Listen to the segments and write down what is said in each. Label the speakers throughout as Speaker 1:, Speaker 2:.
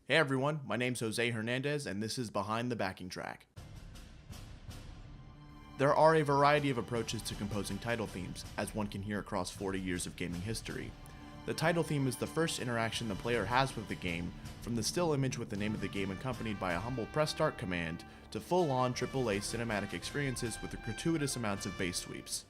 Speaker 1: Hey everyone, my name's Jose Hernandez and this is Behind the Backing Track. There are a variety of approaches to composing title themes, as one can hear across 40 years of gaming history. The title theme is the first interaction the player has with the game, from the still image with the name of the game accompanied by a humble press start command, to full-on AAA cinematic experiences with gratuitous amounts of bass sweeps.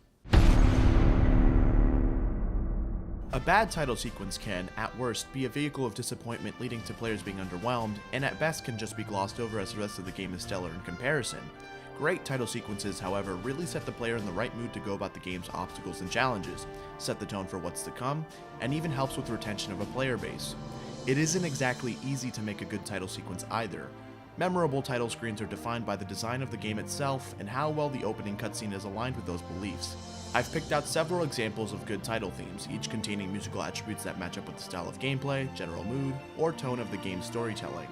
Speaker 1: A bad title sequence can, at worst, be a vehicle of disappointment leading to players being underwhelmed, and at best can just be glossed over as the rest of the game is stellar in comparison. Great title sequences, however, really set the player in the right mood to go about the game's obstacles and challenges, set the tone for what's to come, and even helps with retention of a player base. It isn't exactly easy to make a good title sequence either. Memorable title screens are defined by the design of the game itself and how well the opening cutscene is aligned with those beliefs. I've picked out several examples of good title themes, each containing musical attributes that match up with the style of gameplay, general mood, or tone of the game's storytelling.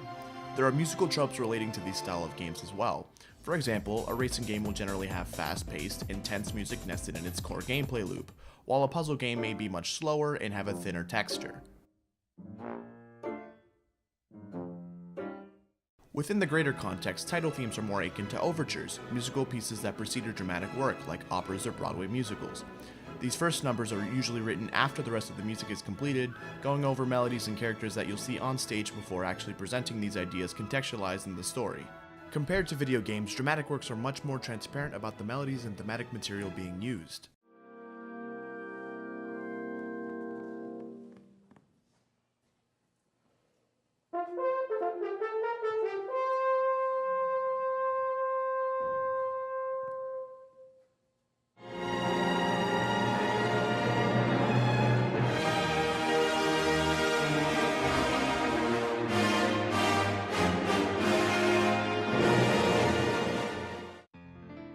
Speaker 1: There are musical tropes relating to these style of games as well. For example, a racing game will generally have fast-paced, intense music nested in its core gameplay loop, while a puzzle game may be much slower and have a thinner texture. Within the greater context, title themes are more akin to overtures, musical pieces that precede a dramatic work, like operas or Broadway musicals. These first numbers are usually written after the rest of the music is completed, going over melodies and characters that you'll see on stage before actually presenting these ideas contextualized in the story. Compared to video games, dramatic works are much more transparent about the melodies and thematic material being used.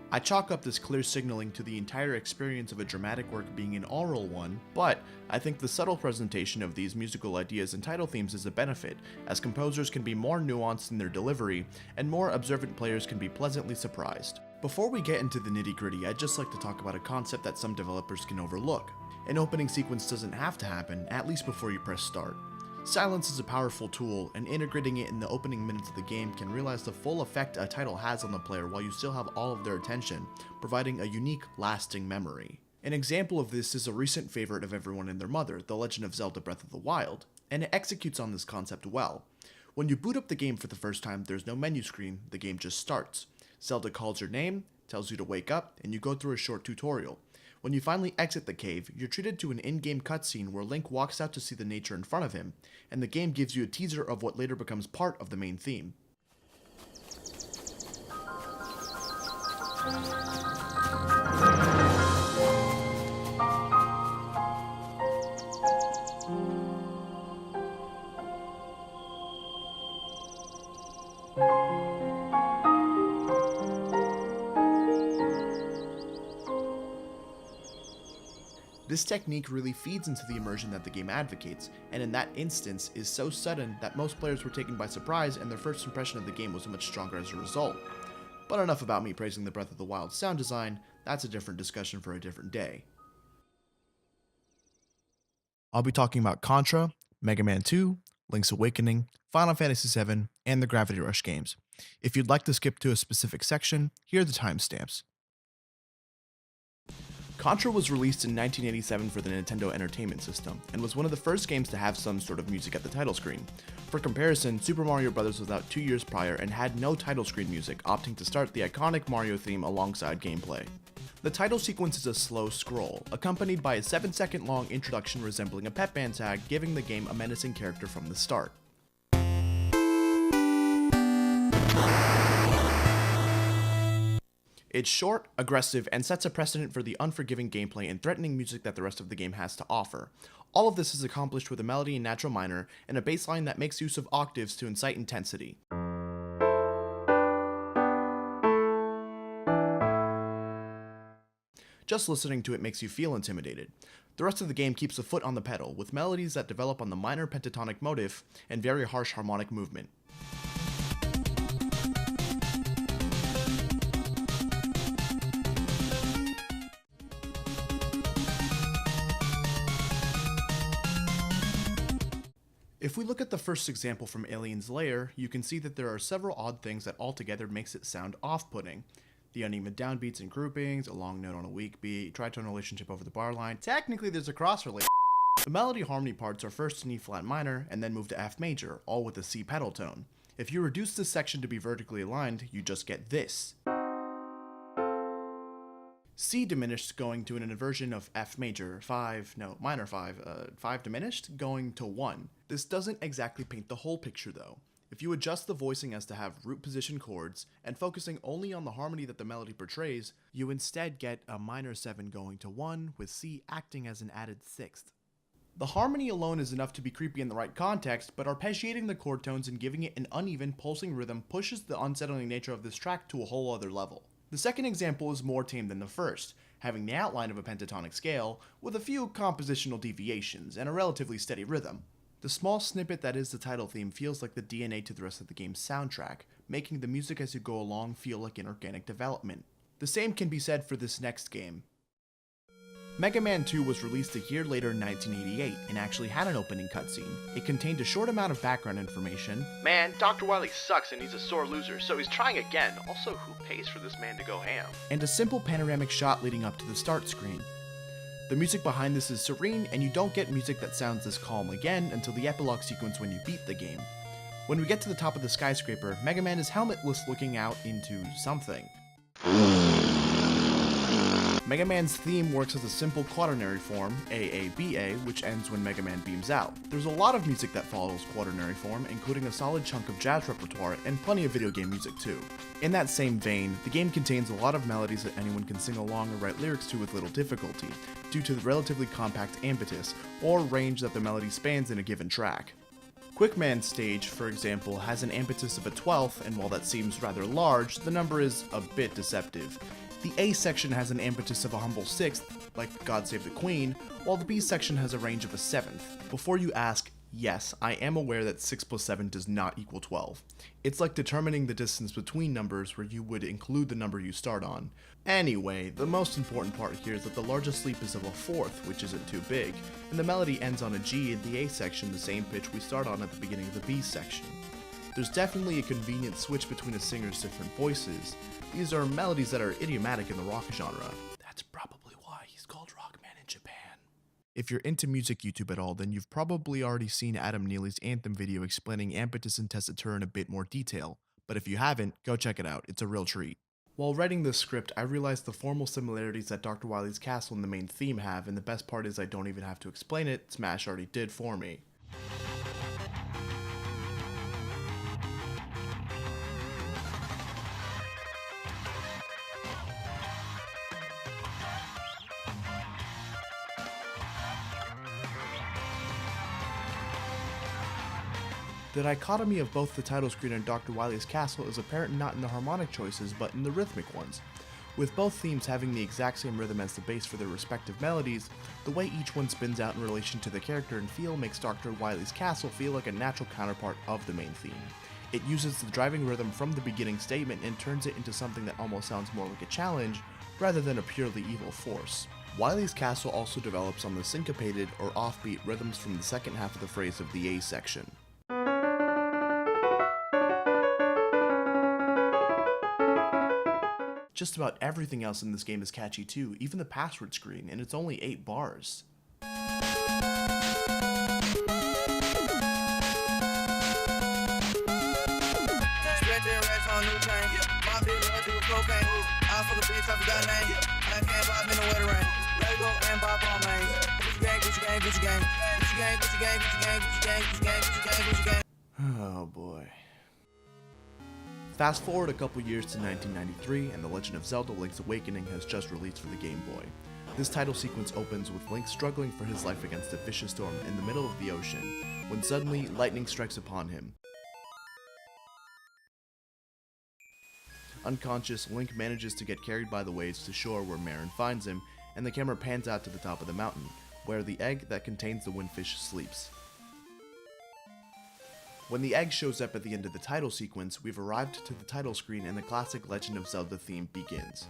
Speaker 1: I chalk up this clear signaling to the entire experience of a dramatic work being an oral one, but I think the subtle presentation of these musical ideas and title themes is a benefit, as composers can be more nuanced in their delivery, and more observant players can be pleasantly surprised. Before we get into the nitty-gritty, I'd just like to talk about a concept that some developers can overlook. An opening sequence doesn't have to happen, at least before you press start. Silence is a powerful tool, and integrating it in the opening minutes of the game can realize the full effect a title has on the player while you still have all of their attention, providing a unique, lasting memory. An example of this is a recent favorite of everyone and their mother, The Legend of Zelda Breath of the Wild, and it executes on this concept well. When you boot up the game for the first time, there's no menu screen, the game just starts. Zelda calls your name, tells you to wake up, and you go through a short tutorial. When you finally exit the cave, you're treated to an in-game cutscene where Link walks out to see the nature in front of him, and the game gives you a teaser of what later becomes part of the main theme. This technique really feeds into the immersion that the game advocates, and in that instance is so sudden that most players were taken by surprise and their first impression of the game was much stronger as a result. But enough about me praising the Breath of the Wild sound design, that's a different discussion for a different day. I'll be talking about Contra, Mega Man 2, Link's Awakening, Final Fantasy VII, and the Gravity Rush games. If you'd like to skip to a specific section, here are the timestamps. Contra was released in 1987 for the Nintendo Entertainment System, and was one of the first games to have some sort of music at the title screen. For comparison, Super Mario Bros. Was out 2 years prior and had no title screen music, opting to start the iconic Mario theme alongside gameplay. The title sequence is a slow scroll, accompanied by a 7-second long introduction resembling a pep band tag, giving the game a menacing character from the start. It's short, aggressive, and sets a precedent for the unforgiving gameplay and threatening music that the rest of the game has to offer. All of this is accomplished with a melody in natural minor and a bass line that makes use of octaves to incite intensity. Just listening to it makes you feel intimidated. The rest of the game keeps a foot on the pedal, with melodies that develop on the minor pentatonic motif and very harsh harmonic movement. If If we look at the first example from Alien's Lair, you can see that there are several odd things that altogether makes it sound off-putting. The uneven downbeats and groupings, a long note on a weak beat, tritone relationship over the bar line. Technically there's a cross relation. The melody harmony parts are first in E flat minor and then move to F major, all with a C pedal tone. If you reduce this section to be vertically aligned, you just get this. C diminished going to an inversion of F major, minor 5 diminished going to 1. This doesn't exactly paint the whole picture though. If you adjust the voicing as to have root position chords, and focusing only on the harmony that the melody portrays, you instead get a minor 7 going to 1, with C acting as an added 6th. The harmony alone is enough to be creepy in the right context, but arpeggiating the chord tones and giving it an uneven, pulsing rhythm pushes the unsettling nature of this track to a whole other level. The second example is more tame than the first, having the outline of a pentatonic scale, with a few compositional deviations and a relatively steady rhythm. The small snippet that is the title theme feels like the DNA to the rest of the game's soundtrack, making the music as you go along feel like an organic development. The same can be said for this next game. Mega Man 2 was released a year later in 1988 and actually had an opening cutscene. It contained a short amount of background information. Man, Dr. Wily sucks and he's a sore loser, so he's trying again. Also, who pays for this man to go ham? And a simple panoramic shot leading up to the start screen. The music behind this is serene, and you don't get music that sounds this calm again until the epilogue sequence when you beat the game. When we get to the top of the skyscraper, Mega Man is helmetless looking out into something. Mega Man's theme works as a simple quaternary form, AABA, which ends when Mega Man beams out. There's a lot of music that follows quaternary form, including a solid chunk of jazz repertoire and plenty of video game music too. In that same vein, the game contains a lot of melodies that anyone can sing along or write lyrics to with little difficulty, due to the relatively compact ambitus, or range that the melody spans in a given track. Quickman's stage, for example, has an ambitus of a 12th, and while that seems rather large, the number is a bit deceptive. The A section has an ambitus of a humble 6th, like God Save the Queen, while the B section has a range of a 7th. Before you ask, yes, I am aware that 6 plus 7 does not equal 12. It's like determining the distance between numbers where you would include the number you start on. Anyway, the most important part here is that the largest leap is of a 4th, which isn't too big, and the melody ends on a G in the A section, the same pitch we start on at the beginning of the B section. There's definitely a convenient switch between a singer's different voices. These are melodies that are idiomatic in the rock genre. That's probably why he's called Rockman in Japan. If you're into music YouTube at all, then you've probably already seen Adam Neely's Anthem video explaining ambitus and tessitura in a bit more detail, but if you haven't, go check it out, it's a real treat. While writing this script, I realized the formal similarities that Dr. Wily's Castle and the main theme have, and the best part is I don't even have to explain it, Smash already did for me. The dichotomy of both the title screen and Dr. Wily's Castle is apparent not in the harmonic choices, but in the rhythmic ones. With both themes having the exact same rhythm as the bass for their respective melodies, the way each one spins out in relation to the character and feel makes Dr. Wily's Castle feel like a natural counterpart of the main theme. It uses the driving rhythm from the beginning statement and turns it into something that almost sounds more like a challenge, rather than a purely evil force. Wily's Castle also develops on the syncopated or offbeat rhythms from the second half of the phrase of the A section. Just about everything else in this game is catchy too, even the password screen, and it's only 8 bars. Oh boy. Fast forward a couple years to 1993, and The Legend of Zelda: Link's Awakening has just released for the Game Boy. This title sequence opens with Link struggling for his life against a vicious storm in the middle of the ocean, when suddenly lightning strikes upon him. Unconscious, Link manages to get carried by the waves to shore where Marin finds him, and the camera pans out to the top of the mountain, where the egg that contains the windfish sleeps. When the egg shows up at the end of the title sequence, we've arrived to the title screen and the classic Legend of Zelda theme begins.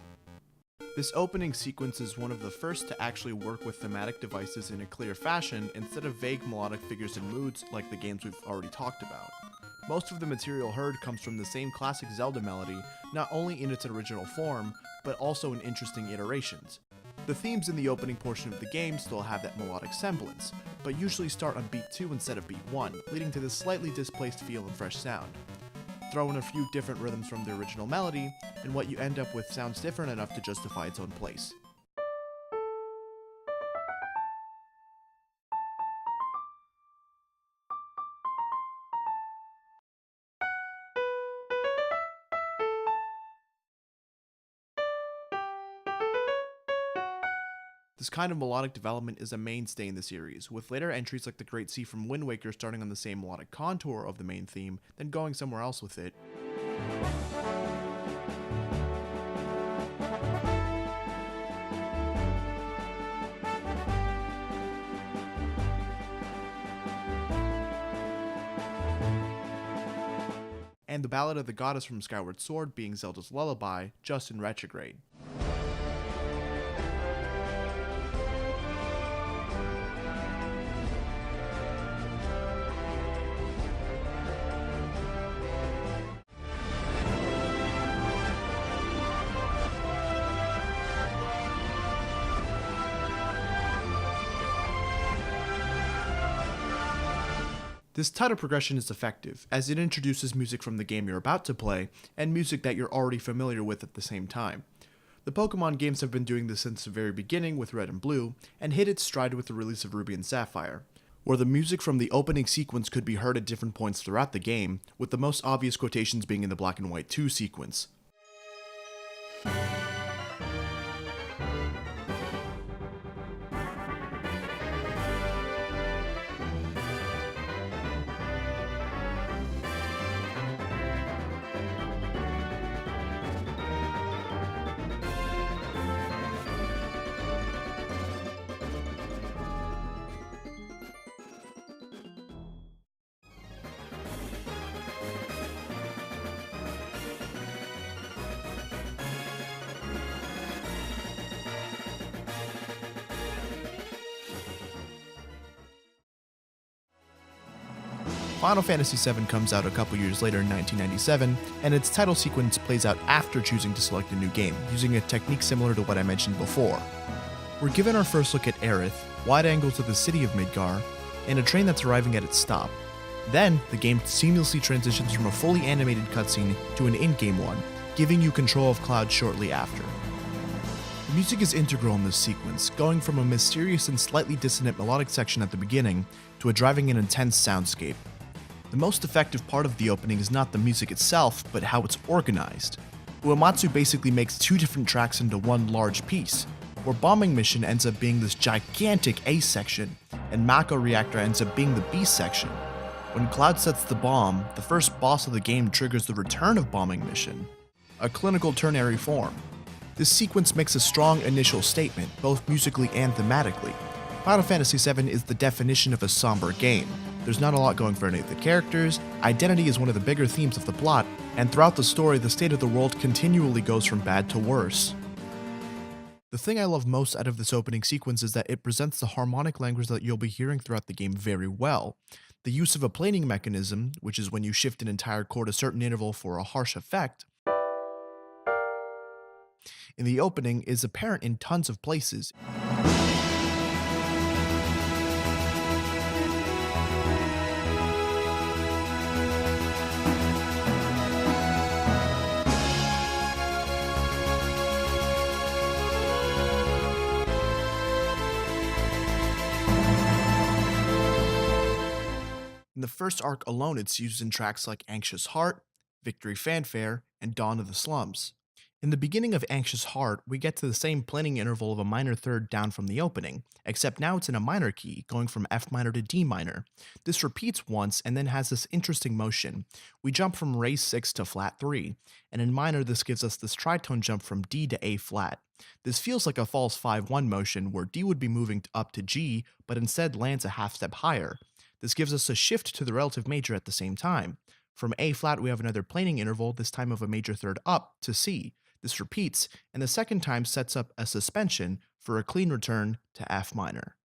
Speaker 1: This opening sequence is one of the first to actually work with thematic devices in a clear fashion instead of vague melodic figures and moods like the games we've already talked about. Most of the material heard comes from the same classic Zelda melody, not only in its original form, but also in interesting iterations. The themes in the opening portion of the game still have that melodic semblance, but usually start on beat 2 instead of beat 1, leading to this slightly displaced feel and fresh sound. Throw in a few different rhythms from the original melody, and what you end up with sounds different enough to justify its own place. This kind of melodic development is a mainstay in the series, with later entries like the Great Sea from Wind Waker starting on the same melodic contour of the main theme, then going somewhere else with it. And the Ballad of the Goddess from Skyward Sword being Zelda's lullaby, just in retrograde. This title progression is effective, as it introduces music from the game you're about to play, and music that you're already familiar with at the same time. The Pokemon games have been doing this since the very beginning with Red and Blue, and hit its stride with the release of Ruby and Sapphire, where the music from the opening sequence could be heard at different points throughout the game, with the most obvious quotations being in the Black and White 2 sequence. Final Fantasy VII comes out a couple years later in 1997, and its title sequence plays out after choosing to select a new game, using a technique similar to what I mentioned before. We're given our first look at Aerith, wide angle to the city of Midgar, and a train that's arriving at its stop. Then, the game seamlessly transitions from a fully animated cutscene to an in-game one, giving you control of Cloud shortly after. The music is integral in this sequence, going from a mysterious and slightly dissonant melodic section at the beginning to a driving and intense soundscape. The most effective part of the opening is not the music itself, but how it's organized. Uematsu basically makes two different tracks into one large piece, where Bombing Mission ends up being this gigantic A section, and Mako Reactor ends up being the B section. When Cloud sets the bomb, the first boss of the game triggers the return of Bombing Mission, a clinical ternary form. This sequence makes a strong initial statement, both musically and thematically. Final Fantasy VII is the definition of a somber game. There's not a lot going for any of the characters, identity is one of the bigger themes of the plot, and throughout the story the state of the world continually goes from bad to worse. The thing I love most out of this opening sequence is that it presents the harmonic language that you'll be hearing throughout the game very well. The use of a planing mechanism, which is when you shift an entire chord a certain interval for a harsh effect, in the opening is apparent in tons of places. In the first arc alone, it's used in tracks like Anxious Heart, Victory Fanfare, and Dawn of the Slums. In the beginning of Anxious Heart, we get to the same planing interval of a minor third down from the opening, except now it's in a minor key, going from F minor to D minor. This repeats once and then has this interesting motion. We jump from raise 6 to flat 3, and in minor this gives us this tritone jump from D to A flat. This feels like a false 5-1 motion where D would be moving up to G, but instead lands a half step higher. This gives us a shift to the relative major at the same time. From A flat we have another planing interval, this time of a major third up, to C. This repeats, and the second time sets up a suspension for a clean return to F minor.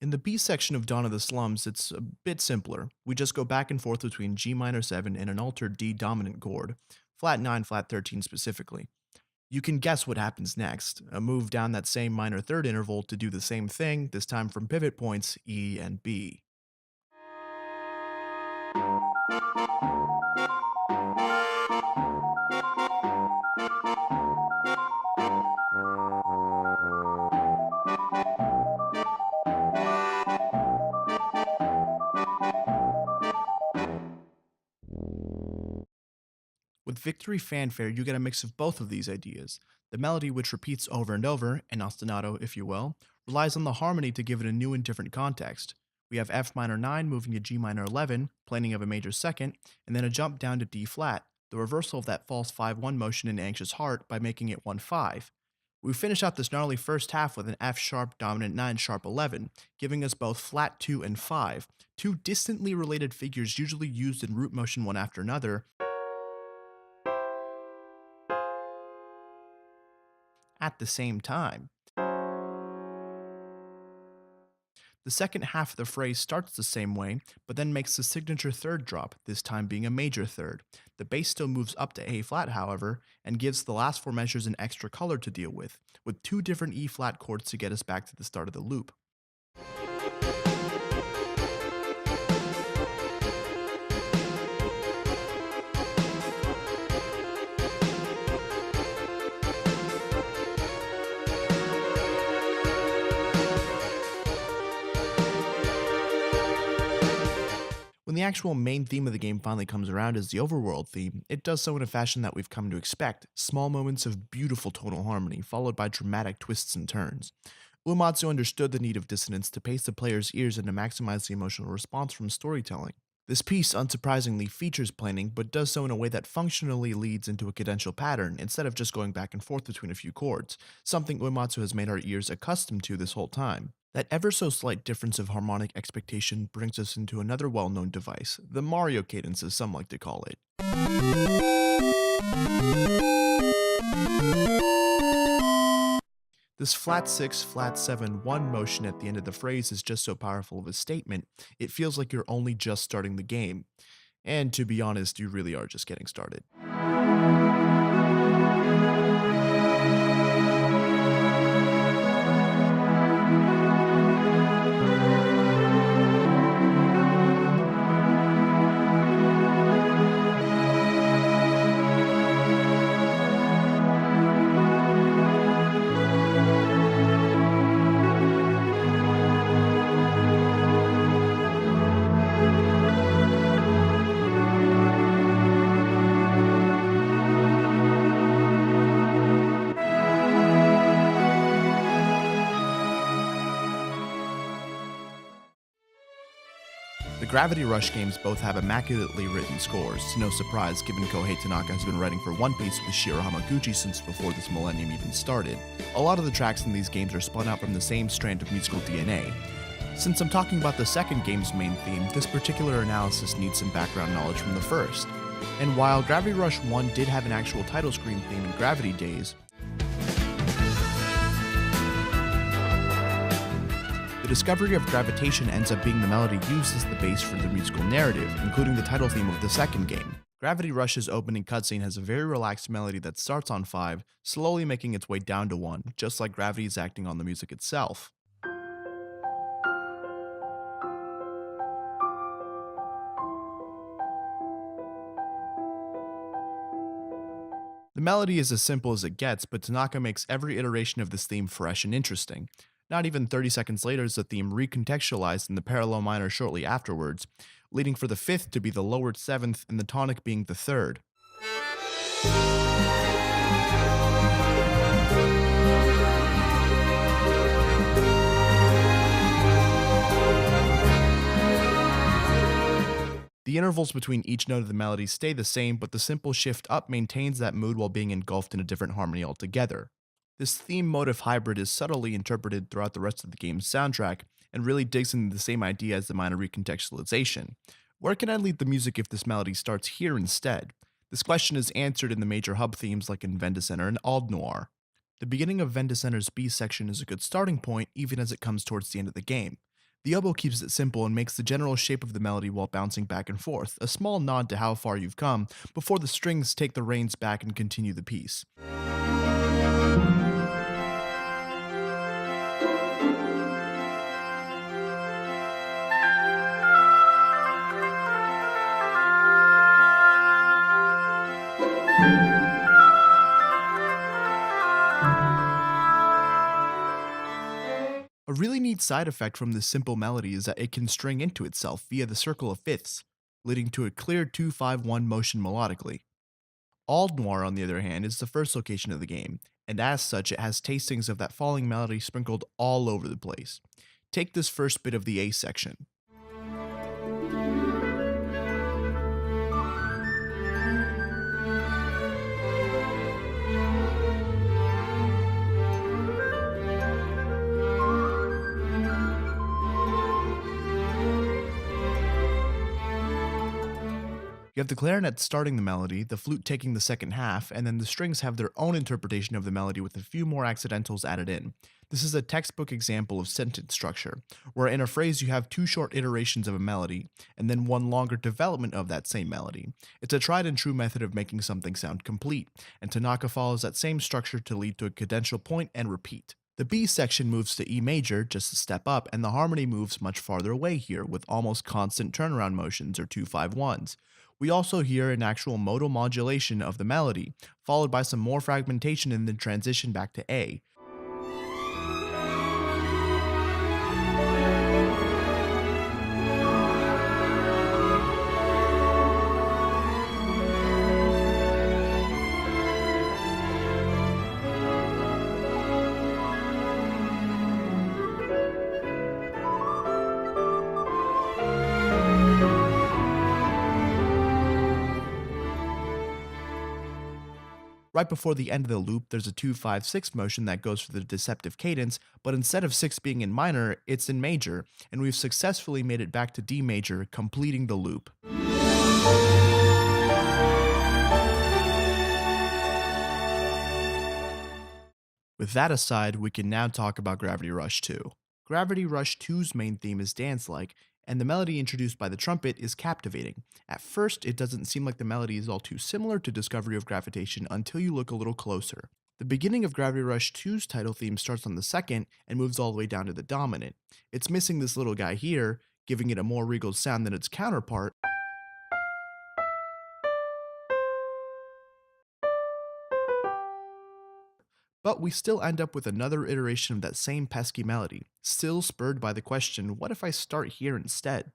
Speaker 1: In the B section of Dawn of the Slums, it's a bit simpler. We just go back and forth between G minor 7 and an altered D dominant chord, flat 9, flat 13 specifically. You can guess what happens next, a move down that same minor third interval to do the same thing, this time from pivot points E and B. With Victory Fanfare, you get a mix of both of these ideas. The melody, which repeats over and over, an ostinato if you will, relies on the harmony to give it a new and different context. We have F minor 9 moving to G minor 11, planing of a major second, and then a jump down to D flat, the reversal of that false 5-1 motion in Anxious Heart by making it 1-5. We finish out this gnarly first half with an F sharp dominant 9 sharp 11, giving us both flat 2 and 5, two distantly related figures usually used in root motion one after another, at the same time. The second half of the phrase starts the same way, but then makes the signature third drop, this time being a major third. The bass still moves up to A flat, however, and gives the last four measures an extra color to deal with two different E flat chords to get us back to the start of the loop. When the actual main theme of the game finally comes around as the overworld theme, it does so in a fashion that we've come to expect, small moments of beautiful tonal harmony followed by dramatic twists and turns. Uematsu understood the need of dissonance to pace the player's ears and to maximize the emotional response from storytelling. This piece unsurprisingly features planing, but does so in a way that functionally leads into a cadential pattern instead of just going back and forth between a few chords, something Uematsu has made our ears accustomed to this whole time. That ever so slight difference of harmonic expectation brings us into another well-known device, the Mario cadence as some like to call it. This flat 6, flat 7, 1 motion at the end of the phrase is just so powerful of a statement, it feels like you're only just starting the game. And to be honest, you really are just getting started. The Gravity Rush games both have immaculately written scores, no surprise given Kohei Tanaka has been writing for One Piece with Shiro Hamaguchi since before this millennium even started. A lot of the tracks in these games are spun out from the same strand of musical DNA. Since I'm talking about the second game's main theme, this particular analysis needs some background knowledge from the first. And while Gravity Rush 1 did have an actual title screen theme in Gravity days, the discovery of gravitation ends up being the melody used as the base for the musical narrative, including the title theme of the second game. Gravity Rush's opening cutscene has a very relaxed melody that starts on 5, slowly making its way down to 1, just like gravity is acting on the music itself. The melody is as simple as it gets, but Tanaka makes every iteration of this theme fresh and interesting. Not even 30 seconds later is the theme recontextualized in the parallel minor shortly afterwards. leading for the fifth to be the lowered seventh and the tonic being the third. The intervals between each note of the melody stay the same, but the simple shift up maintains that mood while being engulfed in a different harmony altogether. This theme motive hybrid is subtly interpreted throughout the rest of the game's soundtrack and really digs into the same idea as the minor recontextualization. Where can I lead the music if this melody starts here instead? This question is answered in the major hub themes like in Vendicenter and Aldnoir. The beginning of Vendicenter's B section is a good starting point even as it comes towards the end of the game. The oboe keeps it simple and makes the general shape of the melody while bouncing back and forth, a small nod to how far you've come, before the strings take the reins back and continue the piece. A really neat side effect from this simple melody is that it can string into itself via the circle of fifths, leading to a clear 2-5-1 motion melodically. Aldnoir, on the other hand, is the first location of the game, and as such, it has tastings of that falling melody sprinkled all over the place. Take this first bit of the A section. You have the clarinet starting the melody, the flute taking the second half, and then the strings have their own interpretation of the melody with a few more accidentals added in. This is a textbook example of sentence structure, where in a phrase you have two short iterations of a melody, and then one longer development of that same melody. It's a tried and true method of making something sound complete, and Tanaka follows that same structure to lead to a cadential point and repeat. The B section moves to E major, just a step up, and the harmony moves much farther away here, with almost constant turnaround motions or 2-5-1s. We also hear an actual modal modulation of the melody, followed by some more fragmentation and then transition back to A. Right before the end of the loop, there's a 2-5-6 motion that goes for the deceptive cadence, but instead of 6 being in minor, it's in major, and we've successfully made it back to D major, completing the loop. With that aside, we can now talk about Gravity Rush 2. Gravity Rush 2's main theme is dance-like, and the melody introduced by the trumpet is captivating. At first, it doesn't seem like the melody is all too similar to Discovery of Gravitation until you look a little closer. The beginning of Gravity Rush 2's title theme starts on the second and moves all the way down to the dominant. It's missing this little guy here, giving it a more regal sound than its counterpart, but we still end up with another iteration of that same pesky melody, still spurred by the question, what if I start here instead?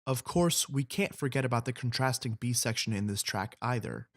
Speaker 1: Of course, we can't forget about the contrasting B section in this track either.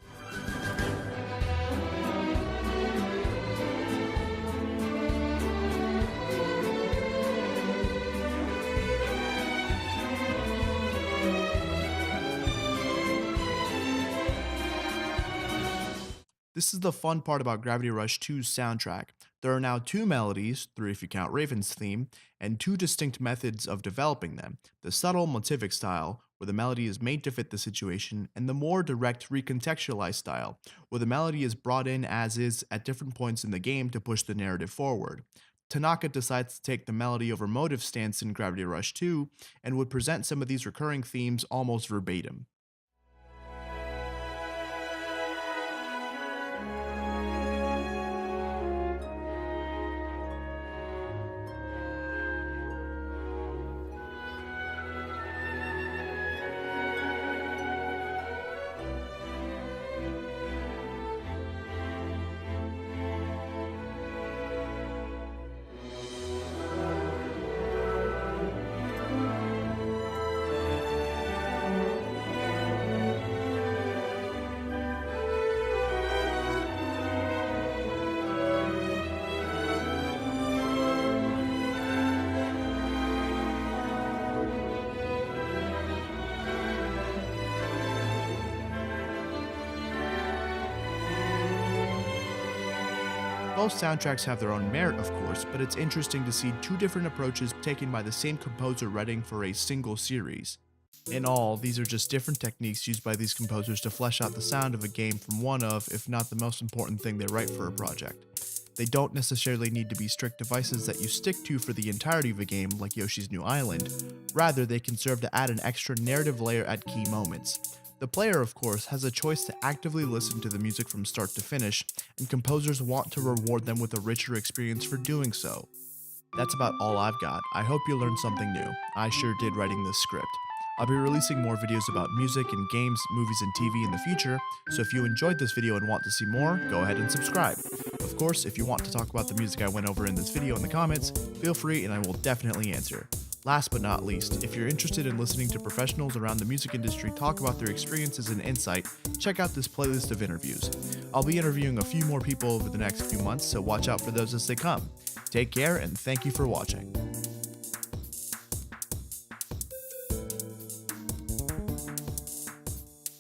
Speaker 1: This is the fun part about Gravity Rush 2's soundtrack. There are now two melodies, 3 if you count Raven's theme, and two distinct methods of developing them: the subtle motivic style, where the melody is made to fit the situation, and the more direct recontextualized style, where the melody is brought in as is at different points in the game to push the narrative forward. Tanaka decides to take the melody over motive stance in Gravity Rush 2, and would present some of these recurring themes almost verbatim. Both soundtracks have their own merit, of course, but it's interesting to see two different approaches taken by the same composer writing for a single series. In all, these are just different techniques used by these composers to flesh out the sound of a game from one of, if not the most important thing they write for a project. They don't necessarily need to be strict devices that you stick to for the entirety of a game like Yoshi's New Island, rather they can serve to add an extra narrative layer at key moments. The player, of course, has a choice to actively listen to the music from start to finish, and composers want to reward them with a richer experience for doing so. That's about all I've got. I hope you learned something new. I sure did writing this script. I'll be releasing more videos about music and games, movies, and TV in the future, so if you enjoyed this video and want to see more, go ahead and subscribe. Of course, if you want to talk about the music I went over in this video in the comments, feel free and I will definitely answer. Last but not least, if you're interested in listening to professionals around the music industry talk about their experiences and insight, check out this playlist of interviews. I'll be interviewing a few more people over the next few months, so watch out for those as they come. Take care and thank you for watching.